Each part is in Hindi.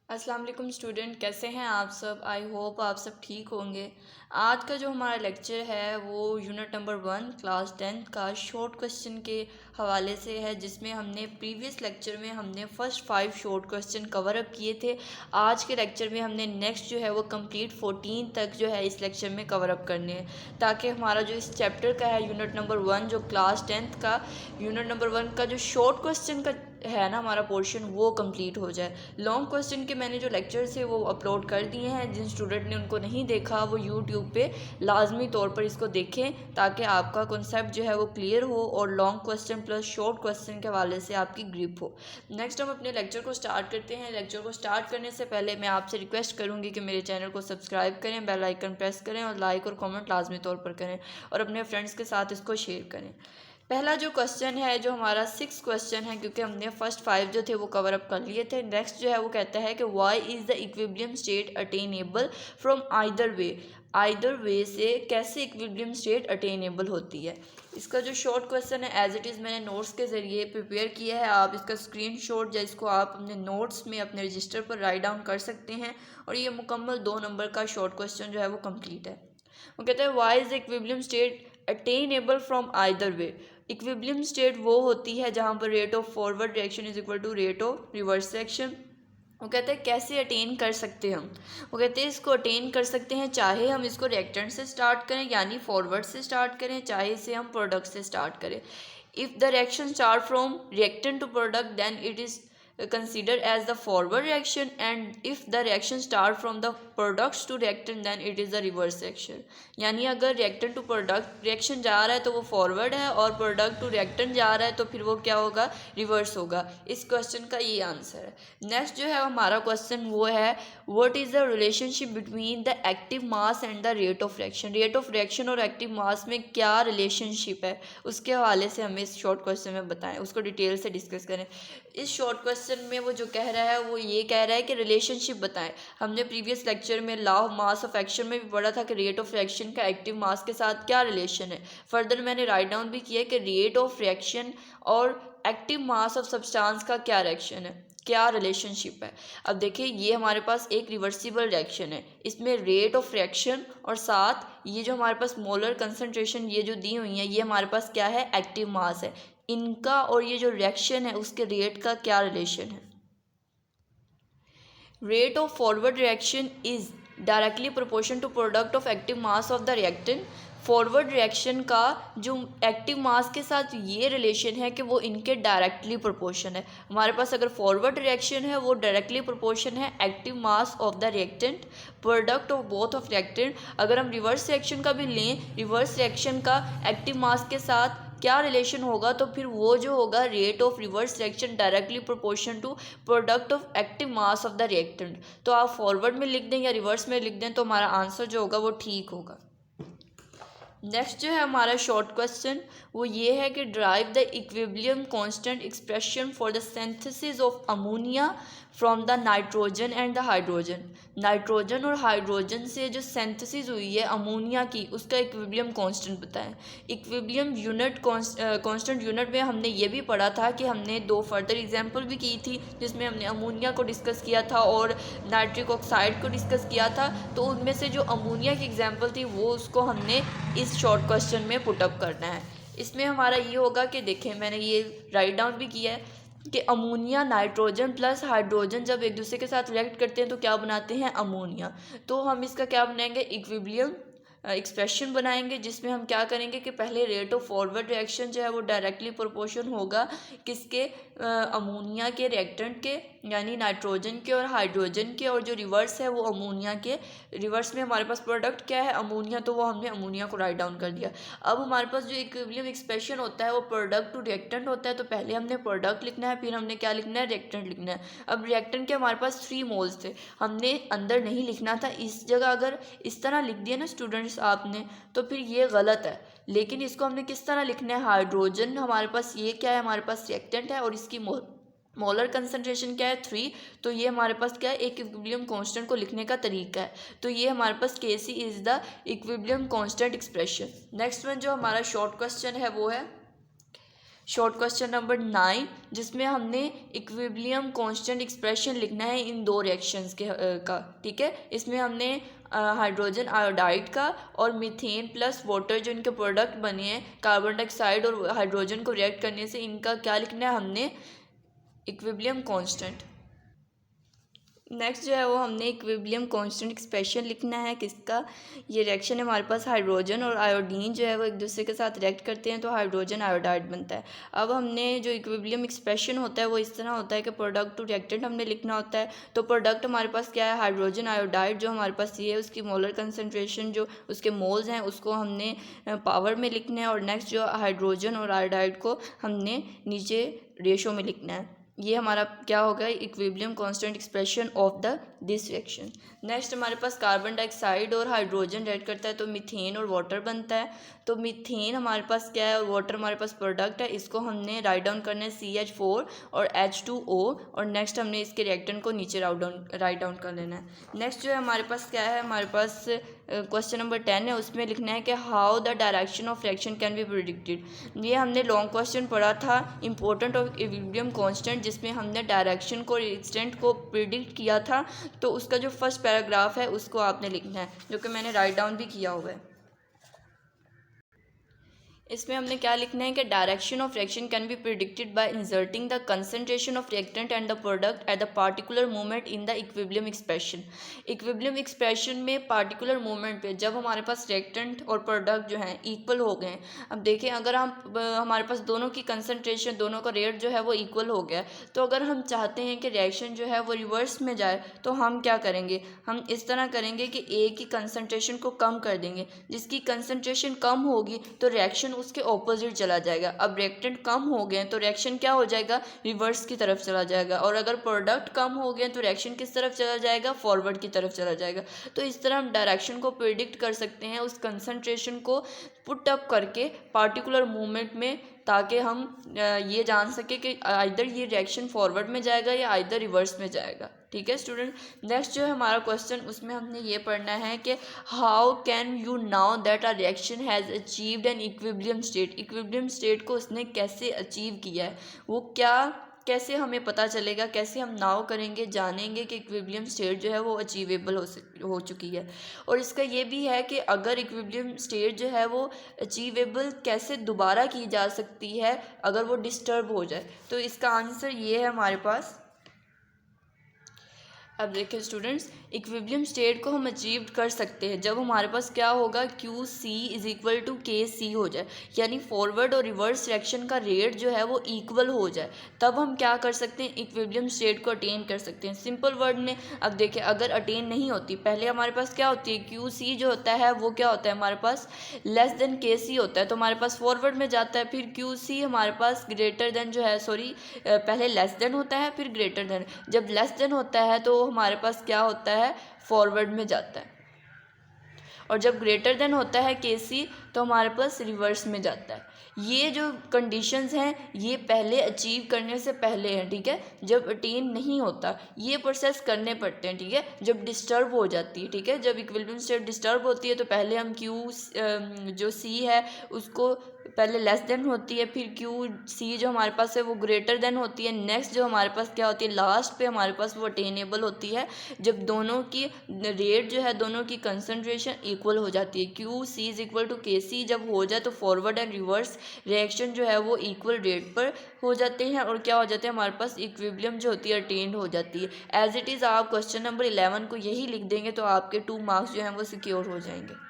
अस्सलाम वालेकुम स्टूडेंट, कैसे हैं आप सब। आई होप आप सब ठीक होंगे। आज का जो हमारा लेक्चर है वो यूनिट नंबर 1 क्लास 10 का शॉर्ट क्वेश्चन के हवाले से है, जिसमें हमने प्रीवियस लेक्चर में हमने first 5 short question cover up किए थे। आज के लेक्चर में हमने नेक्स्ट जो है वो कंप्लीट 14 तक जो है इस लेक्चर में कवर अप करने हैं, ताकि हमारा जो इस चैप्टर का है यूनिट नंबर 1 जो क्लास 10 का यूनिट नंबर 1 का जो शॉर्ट क्वेश्चन का है ना हमारा पोर्शन, वो कंप्लीट हो जाए। लॉन्ग क्वेश्चन के मैंने जो लेक्चर्स है वो अपलोड कर दिए हैं। जिन स्टूडेंट ने उनको नहीं देखा वो यूट्यूब पे लाजमी तौर पर इसको देखें, ताकि आपका कॉन्सेप्ट जो है वो क्लियर हो और long question plus short question के हवाले से आपकी ग्रिप हो। नेक्स्ट हम अपने लेक्चर को स्टार्ट करते हैं। लेक्चर को स्टार्ट करने से पहले मैं आपसे रिक्वेस्ट करूँगी कि मेरे चैनल को सब्सक्राइब करें, बेल आइकन प्रेस करें और लाइक और कॉमेंट लाजमी तौर पर करें और अपने फ्रेंड्स के साथ इसको शेयर करें। पहला जो क्वेश्चन है, जो हमारा 6 क्वेश्चन है, क्योंकि हमने फर्स्ट 5 जो थे वो कवर अप कर लिए थे। नेक्स्ट जो है वो कहता है कि why is the equilibrium state attainable from either way. Either way से कैसे इक्विलिब्रियम स्टेट अटेनेबल होती है। इसका जो शॉर्ट क्वेश्चन है एज इट इज़ मैंने नोट्स के ज़रिए प्रिपेयर किया है। आप इसका स्क्रीनशॉट या इसको आप अपने नोट्स में अपने रजिस्टर पर राइट डाउन कर सकते हैं और ये मुकम्मल 2 नंबर का शॉर्ट क्वेश्चन जो है वो कंप्लीट है। वो कहते हैं why is the equilibrium state attainable from either way. Equilibrium state वो होती है जहाँ पर rate of forward reaction is equal to rate of reverse reaction. वो कहते हैं कैसे अटेन कर सकते हैं हम। वो कहते हैं इसको अटेन कर सकते हैं चाहे हम इसको रिएक्टेंट से स्टार्ट करें यानी फॉरवर्ड से स्टार्ट करें, चाहे इसे हम प्रोडक्ट से स्टार्ट करें। If the reaction start from reactant to product then it is considered as the forward reaction, and if the reaction start from the products to reactant then it is the reverse reaction। यानी अगर reactant to product reaction जा रहा है तो वो forward है और product to reactant जा रहा है तो फिर वो क्या होगा, reverse होगा। इस क्वेश्चन का ये आंसर है। नेक्स्ट जो है हमारा क्वेश्चन वो है what is the relationship between the active mass and the rate of reaction। Rate of reaction और एक्टिव मास में क्या रिलेशनशिप है, उसके हवाले से हमें इस शॉर्ट क्वेश्चन में बताएं, उसको डिटेल से डिस्कस करें। इस शॉर्ट क्वेश्चन में वो जो कह रहा है वो ये कह रहा है कि रिलेशनशिप बताएं। हमने प्रीवियस लेक्चर में law of mass of action में भी पढ़ा था कि रेट ऑफ रिएक्शन का एक्टिव मास के साथ क्या रिलेशन है। फर्दर मैंने राइट डाउन भी किया कि रेट ऑफ रिएक्शन और एक्टिव मास ऑफ सब्सटेंस का क्या रिएक्शन है, क्या रिलेशनशिप है। अब देखिए ये हमारे पास एक रिवर्सिबल रिएक्शन है, इसमें रेट ऑफ रिएक्शन और साथ ये जो हमारे पास मोलर कंसंट्रेशन ये जो दी हुई है ये हमारे पास क्या है, एक्टिव मास है। इनका और ये जो रिएक्शन है उसके रेट का क्या रिलेशन है। Rate of forward reaction is directly proportion to product of active mass of the reactant. Forward reaction का जो एक्टिव मास के साथ ये रिलेशन है कि वो इनके डायरेक्टली प्रोपोर्शन है। हमारे पास अगर फॉरवर्ड रिएक्शन है वो डायरेक्टली प्रोपोर्शन है active mass of the reactant product of both of reactant. अगर हम रिवर्स रिएक्शन का भी लें, रिवर्स रिएक्शन का एक्टिव मास के साथ क्या रिलेशन होगा, तो फिर वो जो होगा rate of reverse reaction directly proportion to product of active mass of the reactant. तो आप फॉरवर्ड में लिख दें या रिवर्स में लिख दें तो हमारा आंसर जो होगा वो ठीक होगा। नेक्स्ट जो है हमारा शॉर्ट क्वेश्चन वो ये है कि drive the equilibrium constant expression for the synthesis of ammonia from the nitrogen and the hydrogen. Nitrogen और हाइड्रोजन से जो सिंथेसिस हुई है अमोनिया की उसका इक्विलिब्रियम कांस्टेंट बताएं। इक्विलिब्रियम यूनिट कांस्टेंट यूनिट में हमने ये भी पढ़ा था कि हमने 2 फर्दर एग्जांपल भी की थी जिसमें हमने अमोनिया को डिस्कस किया था और नाइट्रिक ऑक्साइड को डिस्कस किया था। तो उनमें से जो अमोनिया की एग्जांपल थी वो उसको हमने इस शॉर्ट क्वेश्चन में पुटअप करना है। इसमें हमारा ये होगा कि देखें मैंने ये राइट डाउन भी किया है कि अमोनिया नाइट्रोजन प्लस हाइड्रोजन जब एक दूसरे के साथ रिएक्ट करते हैं तो क्या बनाते हैं, अमोनिया। तो हम इसका क्या बनाएंगे, इक्विलिब्रियम एक्सप्रेशन बनाएंगे, जिसमें हम क्या करेंगे कि पहले रेट ऑफ फॉरवर्ड रिएक्शन जो है वो डायरेक्टली प्रोपोर्शन होगा किसके, अमोनिया के रिएक्टेंट के यानी नाइट्रोजन के और हाइड्रोजन के, और जो रिवर्स है वो अमोनिया के। रिवर्स में हमारे पास प्रोडक्ट क्या है, अमोनिया, तो वो हमने अमोनिया को राइट डाउन कर दिया। अब हमारे पास जो इक्विलिब्रियम एक्सप्रेशन होता है वो प्रोडक्ट टू रिएक्टेंट होता है, तो पहले हमने प्रोडक्ट लिखना है फिर हमने क्या लिखना है, रिएक्टेंट लिखना है। अब रिएक्टेंट के हमारे पास 3 मोल्स थे, हमने अंदर नहीं लिखना था। इस जगह अगर इस तरह लिख दिया ना स्टूडेंट्स आपने तो फिर ये गलत है, लेकिन इसको हमने किस तरह लिखना है, हाइड्रोजन हमारे पास ये क्या है, हमारे पास रिएक्टेंट है और इसकी मोलर कंसंट्रेशन क्या है, 3। तो ये हमारे पास क्या है, एक इक्विलिब्रियम कांस्टेंट को लिखने का तरीका है। तो ये हमारे पास KC is the equilibrium constant expression. Next one जो हमारा शॉर्ट क्वेश्चन है वो है शॉर्ट क्वेश्चन नंबर 9, जिसमें हमने इक्विलिब्रियम कांस्टेंट एक्सप्रेशन लिखना है इन दो रिएक्शंस के का, ठीक है। इसमें हमने हाइड्रोजन आयोडाइड का और मीथेन प्लस वाटर जो इनके प्रोडक्ट बने हैं कार्बन डाइऑक्साइड और हाइड्रोजन को रिएक्ट करने से इनका क्या लिखना है हमने, इक्विलिब्रियम कांस्टेंट। नेक्स्ट जो है वो हमने इक्विलिब्रियम कांस्टेंट एक्सप्रेशन लिखना है किसका, ये रिएक्शन है हमारे पास हाइड्रोजन और आयोडीन जो है वो एक दूसरे के साथ रिएक्ट करते हैं तो हाइड्रोजन आयोडाइड बनता है। अब हमने जो इक्विलिब्रियम एक्सप्रेशन होता है वो इस तरह होता है कि प्रोडक्ट टू रिएक्टेंट हमने लिखना होता है। तो प्रोडक्ट हमारे पास क्या है, हाइड्रोजन आयोडाइड जो हमारे पास ये है उसकी मोलर कंसनट्रेशन जो उसके मोल्स हैं उसको हमने पावर में लिखना है, और नेक्स्ट जो हाइड्रोजन और आयोडाइड को हमने नीचे रेशो में लिखना है। ये हमारा क्या होगा, equilibrium constant expression of the this reaction. Next हमारे पास कार्बन डाइऑक्साइड और हाइड्रोजन रिएक्ट करता है तो मीथेन और वाटर बनता है। तो मीथेन हमारे पास क्या है और वाटर हमारे पास प्रोडक्ट है, इसको हमने राइट डाउन करना है CH4 और H2O, और नेक्स्ट हमने इसके रिएक्टेंट को नीचे राइट डाउन कर लेना है। नेक्स्ट जो है हमारे पास क्या है, हमारे पास क्वेश्चन नंबर 10 है, उसमें लिखना है कि how the direction of reaction can be predicted. ये हमने लॉन्ग क्वेश्चन पढ़ा था इंपॉर्टेंट ऑफ इक्विलिब्रियम कांस्टेंट, जिसमें हमने डायरेक्शन को एक्सटेंट को प्रिडिक्ट किया था। तो उसका जो फर्स्ट पैराग्राफ है उसको आपने लिखना है, जो कि मैंने राइट डाउन भी किया हुआ है। इसमें हमने क्या लिखना है कि direction of reaction can be predicted by inserting the concentration of reactant and the product at the particular moment in the equilibrium expression. Equilibrium expression में पार्टिकुलर मोमेंट पे जब हमारे पास रिएक्टेंट और प्रोडक्ट जो हैं इक्वल हो गए। अब देखें अगर हम हमारे पास दोनों की कंसंट्रेशन, दोनों का रेट जो है वो इक्वल हो गया, तो अगर हम चाहते हैं कि रिएक्शन जो है वो रिवर्स में जाए तो हम क्या करेंगे, हम इस तरह करेंगे कि ए की कंसंट्रेशन को कम कर देंगे। जिसकी कंसंट्रेशन कम होगी तो रिएक्शन उसके ऑपोजिट चला जाएगा। अब रिएक्टेंट कम हो गए तो रिएक्शन क्या हो जाएगा, रिवर्स की तरफ चला जाएगा, और अगर प्रोडक्ट कम हो गए तो रिएक्शन किस तरफ चला जाएगा, फॉरवर्ड की तरफ चला जाएगा। तो इस तरह हम डायरेक्शन को प्रिडिक्ट कर सकते हैं उस कंसंट्रेशन को पुट अप करके पार्टिकुलर मूवमेंट में, ताकि हम ये जान सके कि आइदर ये रिएक्शन फॉरवर्ड में जाएगा या आइदर रिवर्स में जाएगा। ठीक है स्टूडेंट। नेक्स्ट जो है हमारा क्वेश्चन, उसमें हमने ये पढ़ना है कि how can you now that a reaction has achieved an equilibrium state. Equilibrium state को उसने कैसे अचीव किया है, वो क्या, कैसे हमें पता चलेगा, कैसे हम नाउ करेंगे, जानेंगे कि इक्विलिब्रियम स्टेट जो है वो अचीवेबल हो चुकी है। और इसका ये भी है कि अगर इक्विलिब्रियम स्टेट जो है वो अचीवेबल कैसे दोबारा की जा सकती है अगर वो डिस्टर्ब हो जाए। तो इसका आंसर ये है हमारे पास। अब देखिए स्टूडेंट्स, इक्विलिब्रियम स्टेट को हम अचीव कर सकते हैं जब हमारे पास क्या होगा, QC is equal to KC हो जाए, यानी फॉरवर्ड और रिवर्स रिएक्शन का रेट जो है वो इक्वल हो जाए, तब हम क्या कर सकते हैं, इक्विलिब्रियम स्टेट को अटेन कर सकते हैं। सिंपल वर्ड में अब देखिए, अगर अटेन नहीं होती, पहले हमारे पास क्या होती है, QC जो होता है वो क्या होता है हमारे पास, लेस देन KC होता है, तो हमारे पास फॉरवर्ड में जाता है। फिर QC हमारे पास ग्रेटर देन जो है, पहले लेस देन होता है फिर ग्रेटर देन, जब लेस देन होता है तो हमारे पास क्या होता है, फॉरवर्ड में जाता है, और जब ग्रेटर देन होता है KC तो हमारे पास रिवर्स में जाता है। ये जो कंडीशंस हैं ये पहले अचीव करने से पहले हैं, ठीक है। जब अटेन नहीं होता ये प्रोसेस करने पड़ते हैं, ठीक है, जब डिस्टर्ब हो जाती है, ठीक है। जब इक्विलिब्रियम स्टेट डिस्टर्ब होती है तो पहले हम जो C है उसको पहले लेस देन होती है, फिर QC जो हमारे पास है वो ग्रेटर देन होती है। नेक्स्ट जो हमारे पास क्या होती है, लास्ट पे हमारे पास वो अटेनेबल होती है जब दोनों की रेट जो है, दोनों की कंसंट्रेशन इक्वल हो जाती है। QC is equal to KC जब हो जाए तो फॉरवर्ड एंड रिवर्स रिएक्शन जो है वो इक्वल रेट पर हो जाते हैं, और क्या हो जाते हैं हमारे पास, इक्विलिब्रियम जो होती है अटेन्ड हो जाती है। एज इट इज़ आप क्वेश्चन नंबर 11 को यही लिख देंगे तो आपके 2 मार्क्स जो हैं वो सिक्योर हो जाएंगे।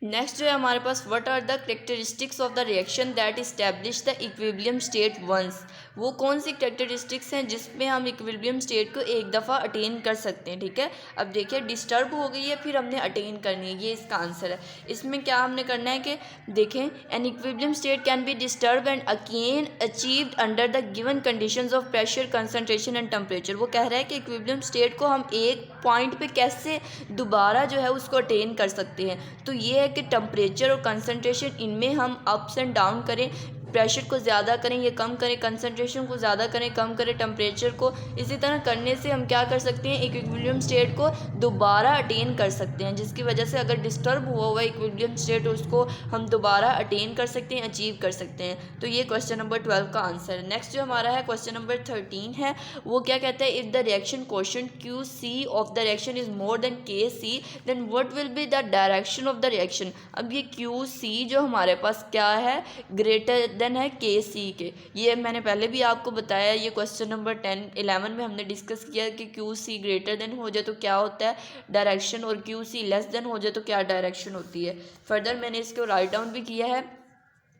नेक्स्ट जो है हमारे पास, what are the characteristics of the reaction that establish the equilibrium state once. वो कौन सी करेक्टरिस्टिक्स हैं जिसमें हम इक्विलिब्रियम स्टेट को एक दफ़ा अटेन कर सकते हैं, ठीक है। अब देखिए, डिस्टर्ब हो गई है फिर हमने अटेन करनी है, ये इसका आंसर है। इसमें क्या हमने करना है कि देखें, an equilibrium state can be disturb and again achieved under the given conditions of pressure, concentration and temperature. वो कह रहा है कि इक्विलिब्रियम स्टेट को हम एक पॉइंट पे कैसे दोबारा जो है उसको अटेन कर सकते हैं। तो ये है कि टेम्परेचर और कंसंट्रेशन इनमें हम अप्स एंड डाउन करें, प्रेशर को ज़्यादा करें या कम करें, कंसनट्रेशन को ज़्यादा करें कम करें, टेम्परेचर को। इसी तरह करने से हम क्या कर सकते हैं, इक्विलिब्रियम स्टेट को दोबारा अटेन कर सकते हैं, जिसकी वजह से अगर डिस्टर्ब हुआ इक्विलिब्रियम स्टेट उसको हम दोबारा अटेन कर सकते हैं, अचीव कर सकते हैं। तो ये क्वेश्चन नंबर 12 का आंसर है। नेक्स्ट जो हमारा है क्वेश्चन नंबर 13 है, वो क्या कहता है, if the reaction quotient QC of the reaction is more than KC then what will be the direction of the reaction. अब ये QC जो हमारे पास क्या है, ग्रेटर देन है KC के। ये मैंने पहले भी आपको बताया, ये क्वेश्चन नंबर 11 में हमने डिस्कस किया कि QC ग्रेटर देन हो जाए तो क्या होता है डायरेक्शन, और QC लेस देन हो जाए तो क्या डायरेक्शन होती है। फर्दर मैंने इसको राइट डाउन भी किया है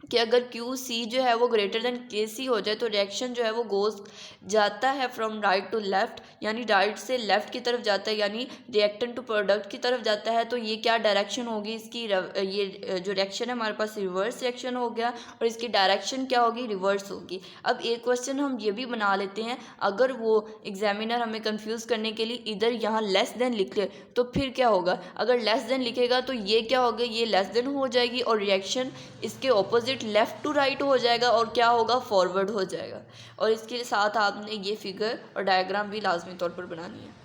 कि अगर QC जो है वो ग्रेटर देन KC हो जाए तो रिएक्शन जो है वो गोज जाता है फ्रॉम राइट टू लेफ़्ट, यानी राइट से लेफ़्ट की तरफ जाता है, यानी रिएक्टेंट टू प्रोडक्ट की तरफ जाता है। तो ये क्या डायरेक्शन होगी इसकी, ये जो रिएक्शन है हमारे पास रिवर्स रिएक्शन हो गया, और इसकी डायरेक्शन क्या होगी, रिवर्स होगी। अब एक क्वेश्चन हम ये भी बना लेते हैं, अगर वो एग्जामिनर हमें कंफ्यूज करने के लिए इधर यहाँ लेस देन लिख ले तो फिर क्या होगा, अगर लेस देन लिखेगा तो ये क्या होगा, ये लेस देन हो जाएगी और रिएक्शन इसके ऑपोजिट लेफ़्ट टू राइट हो जाएगा और क्या होगा, फॉरवर्ड हो जाएगा। और इसके साथ आपने ये फिगर और डायग्राम भी लाजमी तौर पर बनानी है।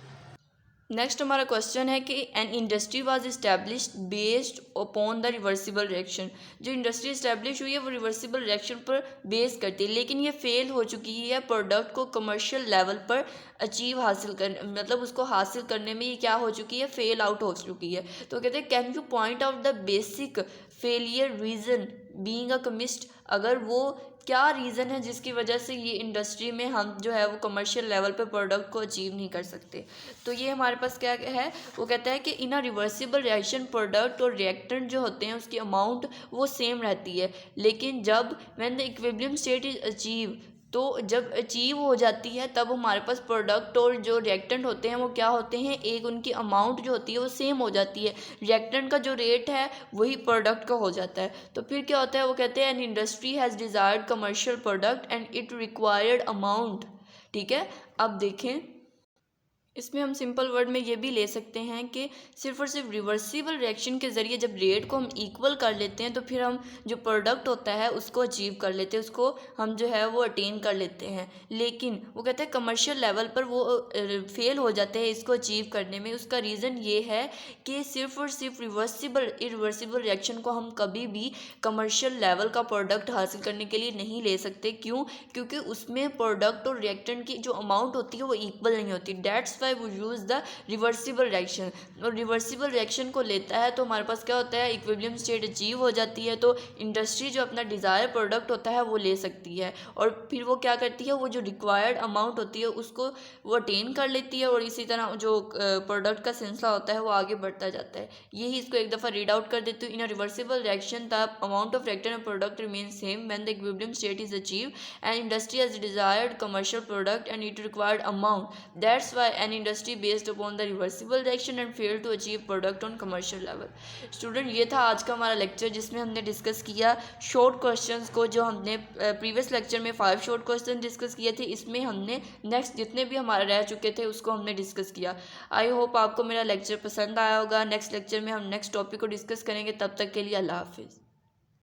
नेक्स्ट हमारा क्वेश्चन है कि an industry was established based upon the reversible reaction. जो इंडस्ट्री इस्टेब्लिश हुई है वो रिवर्सिबल रिएक्शन पर बेस करती है, लेकिन ये फेल हो चुकी है प्रोडक्ट को कमर्शियल लेवल पर अचीव हासिल कर, मतलब उसको हासिल करने में ये क्या हो चुकी है, फेल आउट हो चुकी है। तो कहते हैं can you point out the basic failure reason being a chemist. अगर वो क्या रीज़न है जिसकी वजह से ये इंडस्ट्री में हम जो है वो कमर्शियल लेवल पे प्रोडक्ट को अचीव नहीं कर सकते। तो ये हमारे पास क्या है, वो कहता है कि इन अ रिवर्सिबल रिएक्शन प्रोडक्ट और रिएक्टेंट जो होते हैं उसकी अमाउंट वो सेम रहती है, लेकिन जब when the equilibrium state is achieve, तो जब अचीव हो जाती है तब हमारे पास प्रोडक्ट और जो रिएक्टेंट होते हैं वो क्या होते हैं, एक उनकी अमाउंट जो होती है वो सेम हो जाती है, रिएक्टेंट का जो रेट है वही प्रोडक्ट का हो जाता है। तो फिर क्या होता है, वो कहते हैं an industry has desired commercial product and it required amount. ठीक है, अब देखें इसमें हम सिंपल वर्ड में ये भी ले सकते हैं कि सिर्फ और सिर्फ रिवर्सिबल रिएक्शन के ज़रिए जब रेट को हम इक्वल कर लेते हैं तो फिर हम जो प्रोडक्ट होता है उसको अचीव कर लेते हैं, उसको हम जो है वो अटेन कर लेते हैं। लेकिन वो कहते हैं कमर्शियल लेवल पर वो फेल हो जाते हैं इसको अचीव करने में। उसका रीज़न ये है कि सिर्फ और सिर्फ इरिवर्सिबल रिएक्शन को हम कभी भी कमर्शियल लेवल का प्रोडक्ट हासिल करने के लिए नहीं ले सकते। क्यों? क्योंकि उसमें प्रोडक्ट और रिएक्टेंट की जो अमाउंट होती है वो इक्वल नहीं होती। डेट्स वो यूज़ द रिवर्सिबल रिएक्शन, और रिवर्सिबल रिएक्शन को लेता है तो हमारे पास क्या होता है, इक्विलिब्रियम स्टेट अचीव हो जाती है तो इंडस्ट्री जो अपना डिज़ायर प्रोडक्ट होता है वो ले सकती है, और फिर वो क्या करती है, वो जो रिक्वायर्ड अमाउंट होती है उसको वो अटेन कर लेती है, और इसी तरह जो प्रोडक्ट का सिलसिला होता है वो आगे बढ़ता जाता है। यही इसको एक दफ़ा रीड आउट कर देती हूँ। In a reversible reaction the amount of reactant and product remain same when the equilibrium state is achieve and industry has desired commercial product and it required amount. That's why an industry based upon the reversible reaction and failed to achieve product on commercial level। Student ये था आज का हमारा लेक्चर जिसमें हमने डिस्कस किया शॉर्ट क्वेश्चंस को, जो हमने प्रीवियस लेक्चर में 5 शॉर्ट क्वेश्चन डिस्कस किए थे, इसमें हमने नेक्स्ट जितने भी हमारे रह चुके थे उसको हमने डिस्कस किया। आई होप आपको मेरा लेक्चर पसंद आया होगा। नेक्स्ट लेक्चर में हम नेक्स्ट टॉपिक को डिस्कस करेंगे, तब तक के लिए अल्लाह हाफिज़।